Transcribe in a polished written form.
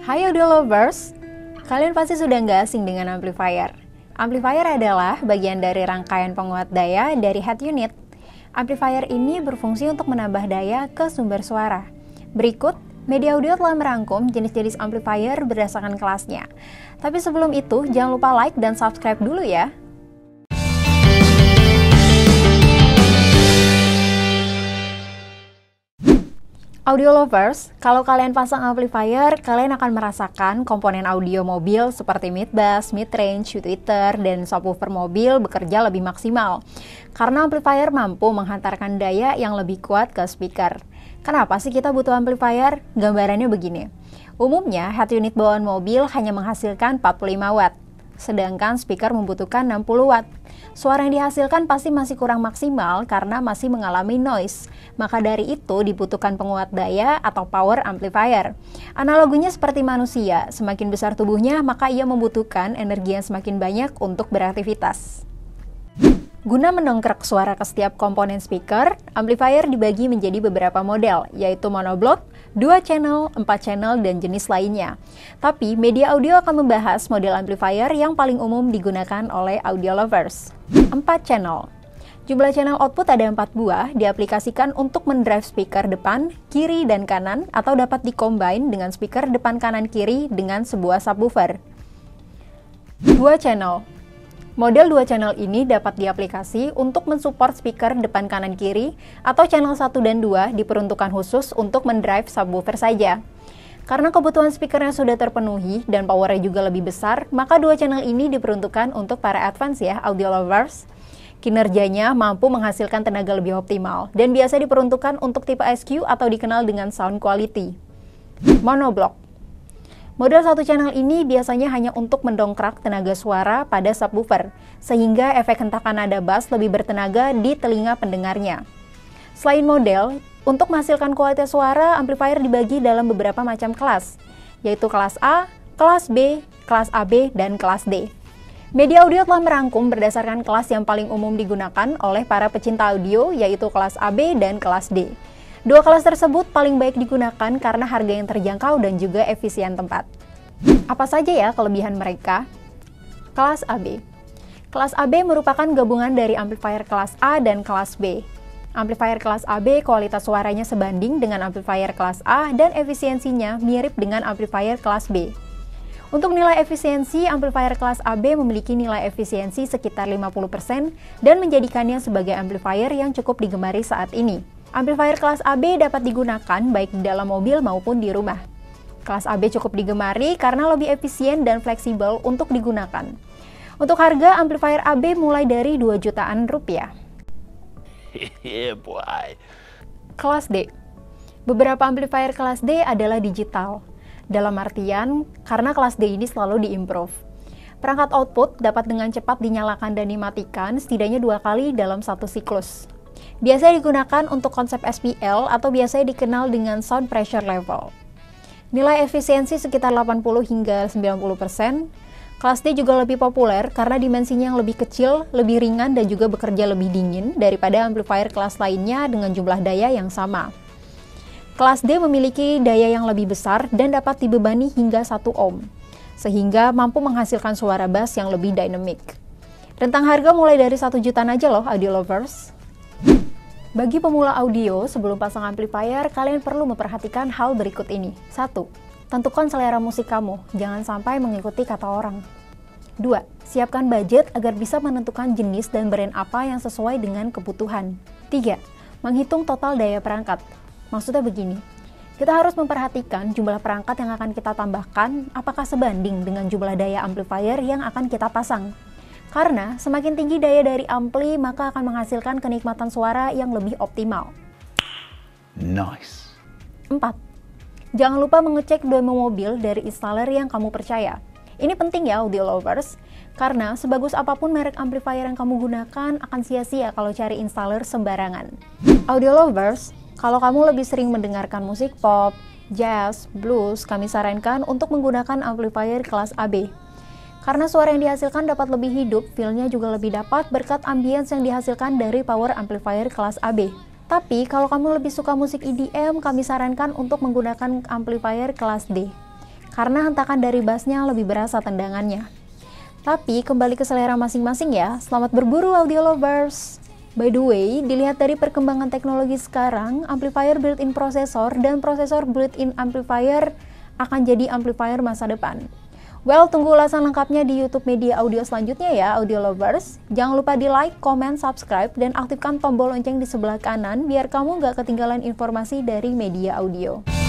Hai audio lovers, kalian pasti sudah nggak asing dengan amplifier. Amplifier adalah bagian dari rangkaian penguat daya dari head unit. Amplifier ini berfungsi untuk menambah daya ke sumber suara. Berikut, Media Audio telah merangkum jenis-jenis amplifier berdasarkan kelasnya. Tapi sebelum itu, jangan lupa like dan subscribe dulu ya. Audio lovers, kalau kalian pasang amplifier, kalian akan merasakan komponen audio mobil seperti mid-bass, mid-range, tweeter, dan subwoofer mobil bekerja lebih maksimal. Karena amplifier mampu menghantarkan daya yang lebih kuat ke speaker. Kenapa sih kita butuh amplifier? Gambarannya begini. Umumnya, head unit bawaan mobil hanya menghasilkan 45 watt, sedangkan speaker membutuhkan 60 watt. Suara yang dihasilkan pasti masih kurang maksimal karena masih mengalami noise. Maka dari itu dibutuhkan penguat daya atau power amplifier. Analoginya seperti manusia, semakin besar tubuhnya maka ia membutuhkan energi yang semakin banyak untuk beraktivitas. Guna mendongkrak suara ke setiap komponen speaker, amplifier dibagi menjadi beberapa model, yaitu monoblock, 2 channel, 4 channel, dan jenis lainnya. Tapi, Media Audio akan membahas model amplifier yang paling umum digunakan oleh audio lovers. 4 channel. Jumlah channel output ada 4 buah, diaplikasikan untuk mendrive speaker depan, kiri, dan kanan, atau dapat dikombine dengan speaker depan kanan kiri dengan sebuah subwoofer. 2 channel. Model 2 channel ini dapat diaplikasi untuk mensupport speaker depan kanan kiri atau channel 1 dan 2 diperuntukkan khusus untuk mendrive subwoofer saja. Karena kebutuhan speakernya sudah terpenuhi dan powernya juga lebih besar, maka 2 channel ini diperuntukkan untuk para advance ya, audio lovers. Kinerjanya mampu menghasilkan tenaga lebih optimal dan biasa diperuntukkan untuk tipe SQ atau dikenal dengan sound quality. Monoblock. Model 1 channel ini biasanya hanya untuk mendongkrak tenaga suara pada subwoofer, sehingga efek hentakan nada bass lebih bertenaga di telinga pendengarnya. Selain model, untuk menghasilkan kualitas suara, amplifier dibagi dalam beberapa macam kelas, yaitu kelas A, kelas B, kelas AB, dan kelas D. Media Audio telah merangkum berdasarkan kelas yang paling umum digunakan oleh para pecinta audio, yaitu kelas AB dan kelas D. Dua kelas tersebut paling baik digunakan karena harga yang terjangkau dan juga efisien tempat. Apa saja ya kelebihan mereka? Kelas AB. Kelas AB merupakan gabungan dari amplifier kelas A dan kelas B. Amplifier kelas AB kualitas suaranya sebanding dengan amplifier kelas A dan efisiensinya mirip dengan amplifier kelas B. Untuk nilai efisiensi, amplifier kelas AB memiliki nilai efisiensi sekitar 50% dan menjadikannya sebagai amplifier yang cukup digemari saat ini. Amplifier kelas AB dapat digunakan baik di dalam mobil maupun di rumah. Kelas AB cukup digemari karena lebih efisien dan fleksibel untuk digunakan. Untuk harga, amplifier AB mulai dari 2 jutaan rupiah. Kelas D. Beberapa amplifier kelas D adalah digital. Dalam artian, karena kelas D ini selalu diimprove. Perangkat output dapat dengan cepat dinyalakan dan dimatikan setidaknya 2 kali dalam satu siklus. Biasanya digunakan untuk konsep SPL atau biasanya dikenal dengan sound pressure level. Nilai efisiensi sekitar 80 hingga 90%. Kelas D juga lebih populer karena dimensinya yang lebih kecil, lebih ringan, dan juga bekerja lebih dingin daripada amplifier kelas lainnya dengan jumlah daya yang sama. Kelas D memiliki daya yang lebih besar dan dapat dibebani hingga 1 ohm, sehingga mampu menghasilkan suara bass yang lebih dynamic. Rentang harga mulai dari 1 jutaan aja loh, audio lovers. Bagi pemula audio, sebelum pasang amplifier, kalian perlu memperhatikan hal berikut ini. 1. Tentukan selera musik kamu, jangan sampai mengikuti kata orang. 2. Siapkan budget agar bisa menentukan jenis dan brand apa yang sesuai dengan kebutuhan. 3. Menghitung total daya perangkat. Maksudnya begini, kita harus memperhatikan jumlah perangkat yang akan kita tambahkan, apakah sebanding dengan jumlah daya amplifier yang akan kita pasang. Karena semakin tinggi daya dari ampli, maka akan menghasilkan kenikmatan suara yang lebih optimal. Nice. 4. Jangan lupa mengecek demo mobil dari installer yang kamu percaya. Ini penting ya audio lovers, karena sebagus apapun merek amplifier yang kamu gunakan akan sia-sia kalau cari installer sembarangan. Audio lovers, kalau kamu lebih sering mendengarkan musik pop, jazz, blues, kami sarankan untuk menggunakan amplifier kelas AB. Karena suara yang dihasilkan dapat lebih hidup, feel-nya juga lebih dapat berkat ambience yang dihasilkan dari power amplifier kelas AB. Tapi kalau kamu lebih suka musik EDM, kami sarankan untuk menggunakan amplifier kelas D. karena hentakan dari bassnya lebih berasa tendangannya. Tapi kembali ke selera masing-masing ya, selamat berburu audio lovers! By the way, dilihat dari perkembangan teknologi sekarang, amplifier built-in prosesor dan prosesor built-in amplifier akan jadi amplifier masa depan. Well, tunggu ulasan lengkapnya di YouTube Media Audio selanjutnya ya, audio lovers. Jangan lupa di like, comment, subscribe, dan aktifkan tombol lonceng di sebelah kanan biar kamu nggak ketinggalan informasi dari Media Audio.